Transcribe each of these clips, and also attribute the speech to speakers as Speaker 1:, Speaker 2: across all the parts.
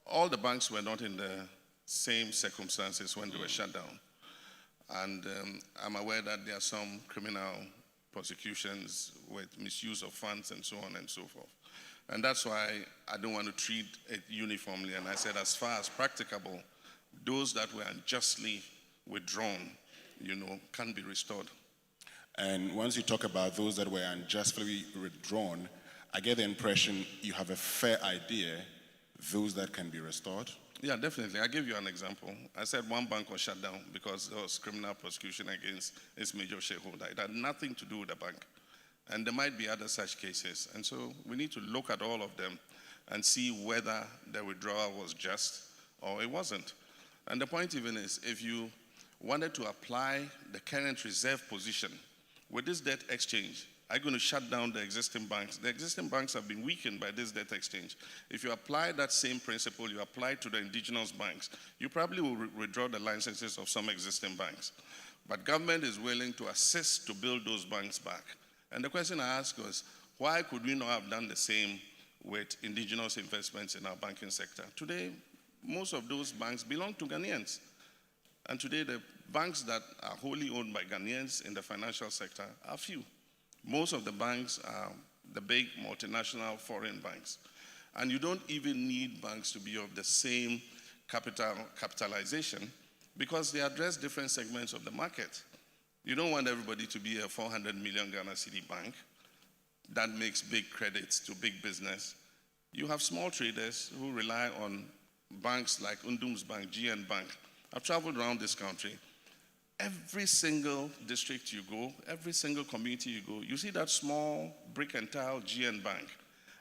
Speaker 1: all the banks were not in the same circumstances when they were shut down. And I'm aware that there are some criminal prosecutions with misuse of funds and so on and so forth. And that's why I don't want to treat it uniformly. And I said, as far as practicable, those that were unjustly withdrawn, can be restored.
Speaker 2: And once you talk about those that were unjustly withdrawn, I get the impression you have a fair idea those that can be restored.
Speaker 1: Yeah, definitely. I'll give you an example. I said one bank was shut down because there was criminal prosecution against its major shareholder. It had nothing to do with the bank. And there might be other such cases. And so we need to look at all of them and see whether the withdrawal was just or it wasn't. And the point even is, if you wanted to apply the current reserve position with this debt exchange, are you going to shut down the existing banks? The existing banks have been weakened by this debt exchange. If you apply that same principle, you apply to the indigenous banks, you probably will withdraw the licenses of some existing banks. But government is willing to assist to build those banks back. And the question I ask was, why could we not have done the same with indigenous investments in our banking sector? Today, most of those banks belong to Ghanaians. And today, the banks that are wholly owned by Ghanaians in the financial sector are few. Most of the banks are the big multinational foreign banks. And you don't even need banks to be of the same capitalization because they address different segments of the market. You don't want everybody to be a 400 million Ghana cedi bank that makes big credits to big business. You have small traders who rely on banks like Undum's Bank, GN Bank. I've traveled around this country. Every single district you go, every single community you go, you see that small brick and tile GN Bank.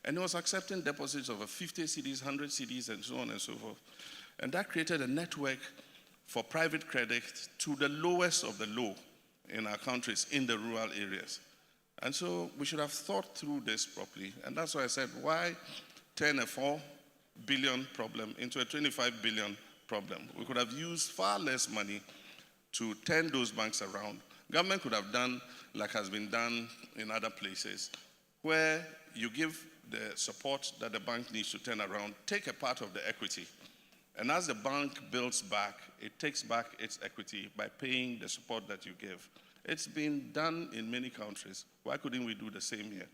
Speaker 1: And it was accepting deposits of 50 cedis, 100 cedis, and so on and so forth. And that created a network for private credit to the lowest of the low in our countries, in the rural areas. And so we should have thought through this properly. And that's why I said, why turn a 4 billion problem into a 25 billion problem? We could have used far less money to turn those banks around. Government could have done like has been done in other places, where you give the support that the bank needs to turn around, take a part of the equity. And as the bank builds back, it takes back its equity by paying the support that you give. It's been done in many countries. Why couldn't we do the same here?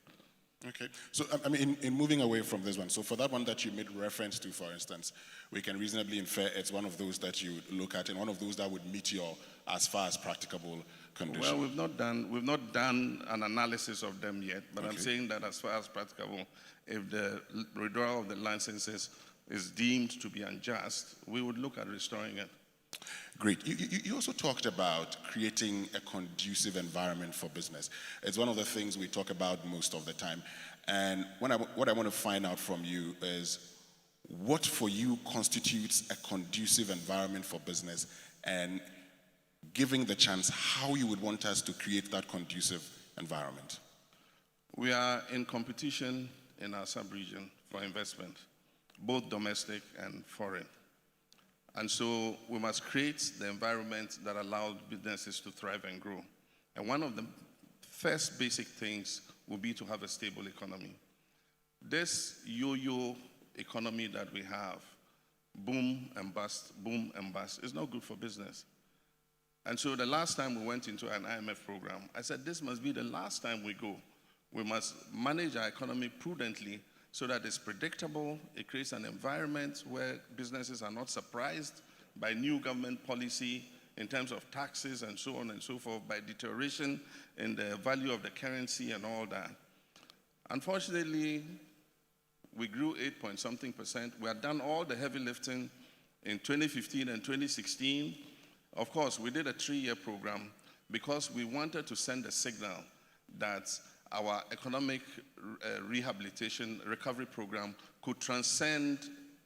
Speaker 2: Okay, so I mean, in moving away from this one, so for that one that you made reference to, for instance, we can reasonably infer it's one of those that you look at and one of those that would meet your as far as practicable condition.
Speaker 1: Well, we've not done an analysis of them yet, but okay. I'm saying that as far as practicable, if the withdrawal of the licenses is deemed to be unjust, we would look at restoring it.
Speaker 2: Great. You also talked about creating a conducive environment for business. It's one of the things we talk about most of the time. And what I want to find out from you is what for you constitutes a conducive environment for business, and giving the chance how you would want us to create that conducive environment.
Speaker 1: We are in competition in our sub-region for investment, both domestic and foreign. And so we must create the environment that allows businesses to thrive and grow. And one of the first basic things will be to have a stable economy. This yo-yo economy that we have, boom and bust, is not good for business. And so the last time we went into an IMF program, I said this must be the last time we go. We must manage our economy prudently so that it's predictable. It creates an environment where businesses are not surprised by new government policy in terms of taxes and so on and so forth, by deterioration in the value of the currency and all that. Unfortunately, we grew 8-point-something%. We had done all the heavy lifting in 2015 and 2016. Of course, we did a 3-year program because we wanted to send a signal that our economic rehabilitation recovery program could transcend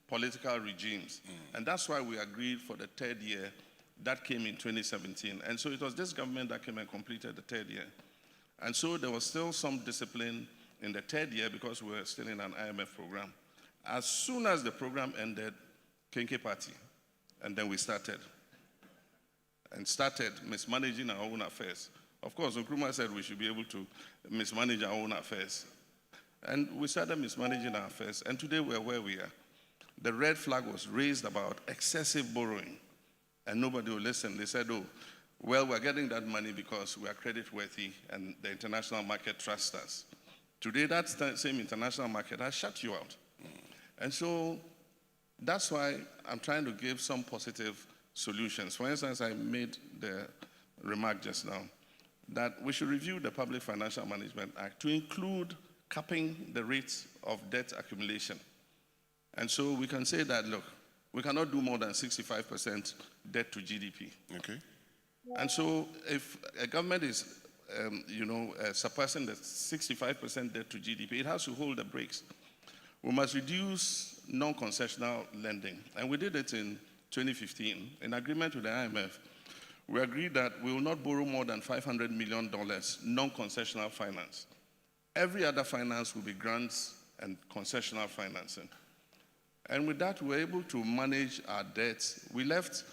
Speaker 1: political regimes. And that's why we agreed for the 3rd year. That came in 2017. And so it was this government that came and completed the 3rd year. And so there was still some discipline in the 3rd year because we were still in an IMF program. As soon as the program ended, Kenke Party, and then we started mismanaging our own affairs. Of course, Akroma said we should be able to mismanage our own affairs. And we started mismanaging our affairs, and today we're where we are. the red flag was raised about excessive borrowing, and nobody would listen. They said, oh, well, we're getting that money because we are credit worthy and the international market trusts us. Today, that same international market has shut you out. And so that's why I'm trying to give some positive solutions. For instance, I made the remark just now that we should review the Public Financial Management Act to include capping the rates of debt accumulation. And so we can say that, look, we cannot do more than 65% debt to GDP.
Speaker 2: Okay.
Speaker 1: And so if a government is, surpassing the 65% debt to GDP, it has to hold the brakes. We must reduce non-concessional lending. And we did it in 2015. In agreement with the IMF, we agreed that we will not borrow more than $500 million non-concessional finance. Every other finance will be grants and concessional financing. And with that, we were able to manage our debts. We left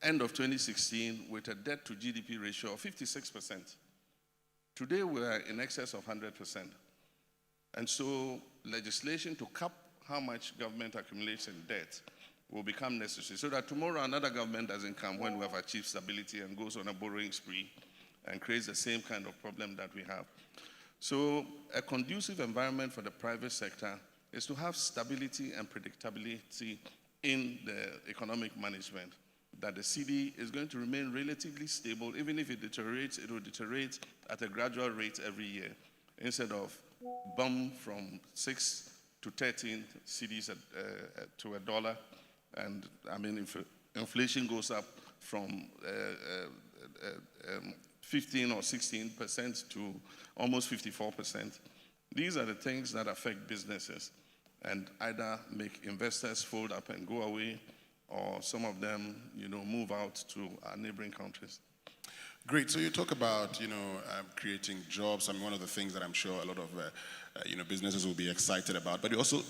Speaker 1: end of 2016 with a debt to GDP ratio of 56%. Today, we are in excess of 100%. And so legislation to cap how much government accumulates in debt will become necessary so that tomorrow another government doesn't come when we have achieved stability and goes on a borrowing spree and creates the same kind of problem that we have. So a conducive environment for the private sector is to have stability and predictability in the economic management, that the CD is going to remain relatively stable. Even if it deteriorates, it will deteriorate at a gradual rate every year instead of bump from 6 to 13 CDs to $1. And I mean, if inflation goes up from 15 or 16% to almost 54%, these are the things that affect businesses and either make investors fold up and go away, or some of them, move out to our neighboring countries.
Speaker 2: Great. So you talk about, creating jobs. I mean, one of the things that I'm sure a lot of, businesses will be excited about. But you also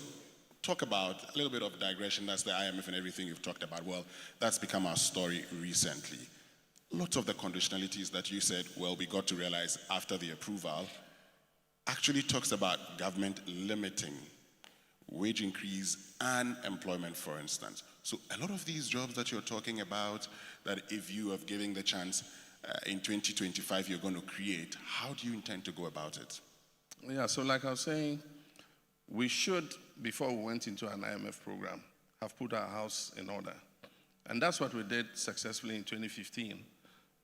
Speaker 2: talk about a little bit of digression. That's the IMF and everything you've talked about. Well, that's become our story recently. Lots of the conditionalities that you said, well, we got to realize after the approval, actually talks about government limiting wage increase and employment, for instance. So a lot of these jobs that you're talking about, that if you have given the chance in 2025 you're going to create, how do you intend to go about it?
Speaker 1: Yeah, so like I was saying, we should, before we went into an IMF program, have put our house in order. And that's what we did successfully in 2015.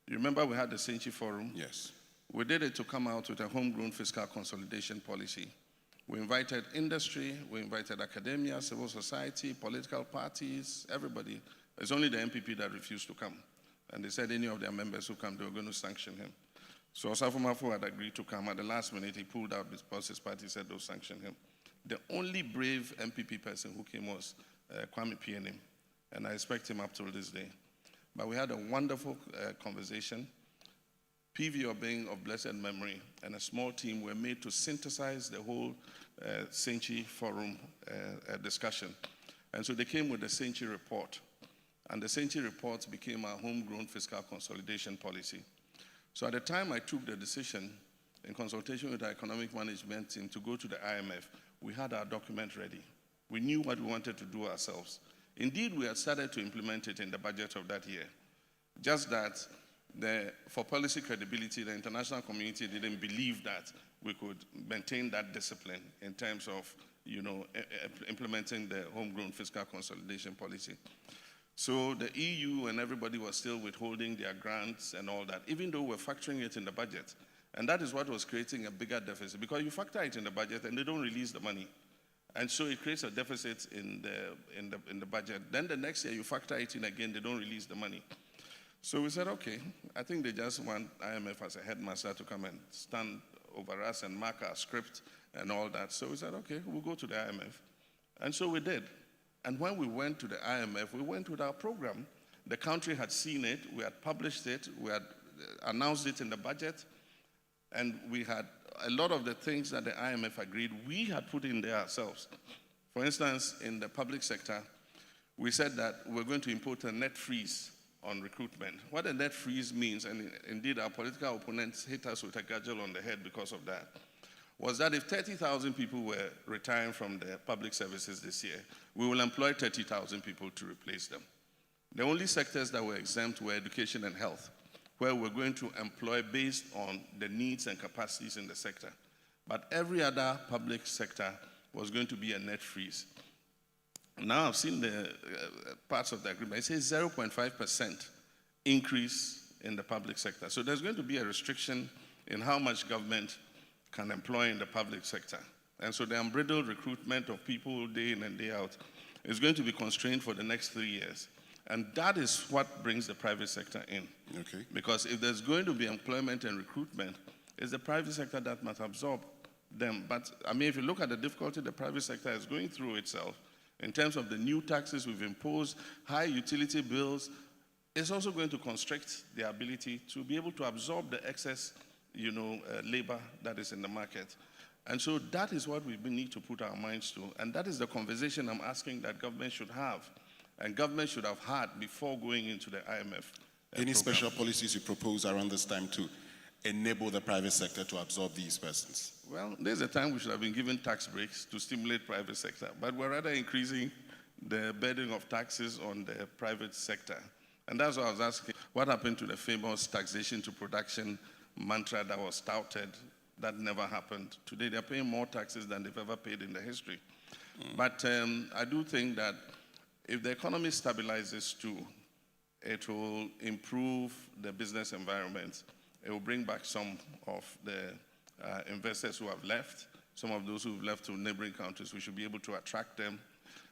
Speaker 1: You remember we had the Century Forum?
Speaker 2: Yes.
Speaker 1: We did it to come out with a homegrown fiscal consolidation policy. We invited industry, we invited academia, civil society, political parties, everybody. It's only the MPP that refused to come. And they said any of their members who come, they were going to sanction him. So Osafo Mafu had agreed to come. At the last minute, he pulled out because his party said they'll sanction him. The only brave MPP person who came was Kwame Pianim, and I respect him up till this day. But we had a wonderful conversation. PV Obeng of blessed memory and a small team were made to synthesize the whole Century Forum discussion. And so they came with the Century Report. And the Century Report became our homegrown fiscal consolidation policy. So at the time I took the decision, in consultation with the economic management team, to go to the IMF, we had our document ready. We knew what we wanted to do ourselves. Indeed, we had started to implement it in the budget of that year. Just that for policy credibility, the international community didn't believe that we could maintain that discipline in terms of, implementing the homegrown fiscal consolidation policy. So the EU and everybody was still withholding their grants and all that, even though we're factoring it in the budget. And that is what was creating a bigger deficit, because you factor it in the budget and they don't release the money. And so it creates a deficit in the budget. Then the next year you factor it in again, they don't release the money. So we said, okay, I think they just want IMF as a headmaster to come and stand over us and mark our script and all that. So we said, okay, we'll go to the IMF. And so we did. And when we went to the IMF, we went with our program. The country had seen it, we had published it, we had announced it in the budget, and we had a lot of the things that the IMF agreed, we had put in there ourselves. For instance, in the public sector, we said that we're going to import a net freeze on recruitment. What a net freeze means, and indeed our political opponents hit us with a gudgel on the head because of that, was that if 30,000 people were retiring from the public services this year, we will employ 30,000 people to replace them. The only sectors that were exempt were education and health, where we're going to employ based on the needs and capacities in the sector. But every other public sector was going to be a net freeze. Now I've seen the parts of the agreement. It says 0.5% increase in the public sector. So there's going to be a restriction in how much government can employ in the public sector. And so the unbridled recruitment of people day in and day out is going to be constrained for the next 3 years. And that is what brings the private sector in.
Speaker 2: Okay.
Speaker 1: Because if there's going to be employment and recruitment, it's the private sector that must absorb them. But I mean, if you look at the difficulty the private sector is going through itself, in terms of the new taxes we've imposed, high utility bills, it's also going to constrict their ability to be able to absorb the excess labor that is in the market. And so that is what we need to put our minds to. And that is the conversation I'm asking that government should have. And government should have had before going into the IMF.
Speaker 2: Any special policies you propose around this time to enable the private sector to absorb these persons?
Speaker 1: Well, there's a time we should have been given tax breaks to stimulate private sector. But we're rather increasing the burden of taxes on the private sector. And that's why I was asking, what happened to the famous taxation to production mantra that was touted that never happened? Today, they're paying more taxes than they've ever paid in the history. But I do think that if the economy stabilizes too, it will improve the business environment. It will bring back some of the investors who have left, some of those who have left to neighboring countries. We should be able to attract them.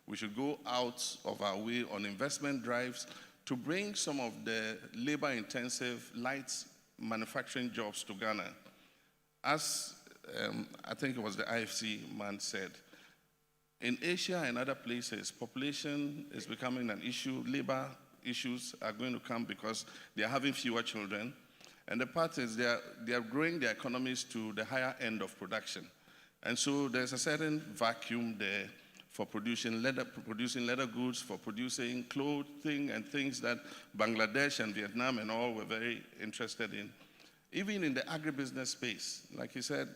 Speaker 1: We should go out of our way on investment drives to bring some of the labor-intensive light manufacturing jobs to Ghana. As I think it was the IFC man said, in Asia and other places, population is becoming an issue. Labor issues are going to come because they are having fewer children. And the part is they are growing their economies to the higher end of production. And so there's a certain vacuum there for producing leather goods, for producing clothing and things that Bangladesh and Vietnam and all were very interested in. Even in the agribusiness space, like you said,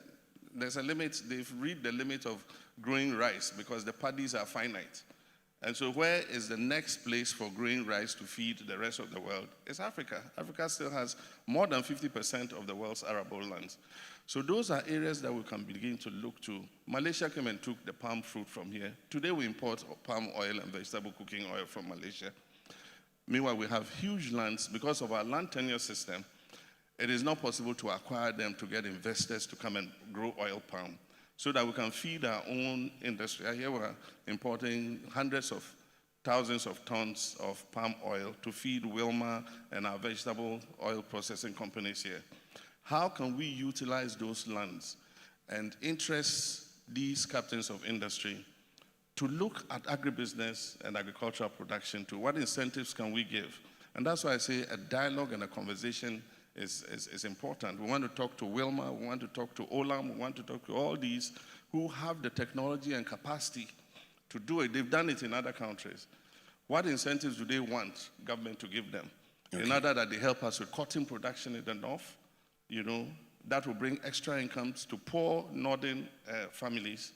Speaker 1: there's a limit. They've reached the limit of growing rice because the paddies are finite. And so where is the next place for growing rice to feed the rest of the world? It's Africa. Africa still has more than 50% of the world's arable lands. So those are areas that we can begin to look to. Malaysia came and took the palm fruit from here. Today we import palm oil and vegetable cooking oil from Malaysia. Meanwhile, we have huge lands. Because of our land tenure system, it is not possible to acquire them to get investors to come and grow oil palm so that we can feed our own industry. Here we're importing hundreds of thousands of tons of palm oil to feed Wilma and our vegetable oil processing companies here. How can we utilize those lands and interest these captains of industry to look at agribusiness and agricultural production too? What incentives can we give? And that's why I say a dialogue and a conversation is important. We want to talk to Wilma, we want to talk to Olam, we want to talk to all these who have the technology and capacity to do it. They've done it in other countries. What incentives do they want government to give them? Okay. In order that they help us with cotton production in the north, that will bring extra incomes to poor northern families.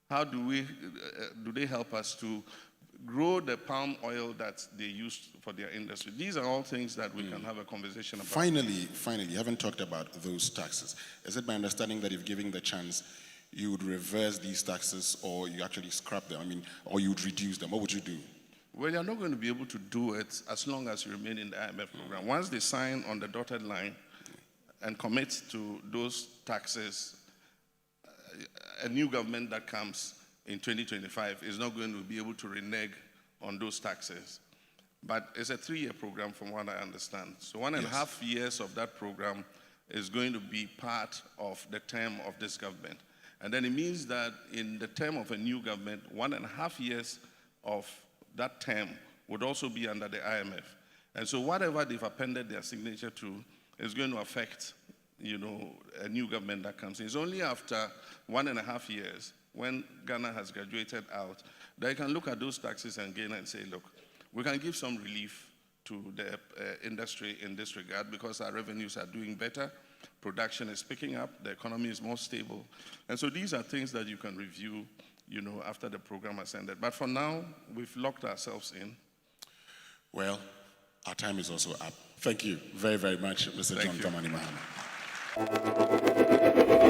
Speaker 1: How do they help us to grow the palm oil that they use for their industry? These are all things that we can have a conversation about.
Speaker 2: Finally, you haven't talked about those taxes. Is it my understanding that if given the chance, you would reverse these taxes or you actually scrap them? I mean, or you would reduce them? What would you do?
Speaker 1: Well, you're not going to be able to do it as long as you remain in the IMF program. Once they sign on the dotted line and commit to those taxes, a new government that comes in 2025 is not going to be able to renege on those taxes. But it's a 3-year program from what I understand. So 1.5 years of that program is going to be part of the term of this government. And then it means that in the term of a new government, 1.5 years of that term would also be under the IMF. And so whatever they've appended their signature to is going to affect, a new government that comes in. It's only after 1.5 years, when Ghana has graduated out, that you can look at those taxes again and say, look, we can give some relief to the industry in this regard because our revenues are doing better. production is picking up, the economy is more stable. And so these are things that you can review, after the program has ended. But for now, we've locked ourselves in.
Speaker 2: Well, our time is also up. Thank you very, very much, Mr.
Speaker 1: Thank
Speaker 2: John
Speaker 1: you.
Speaker 2: Mahama.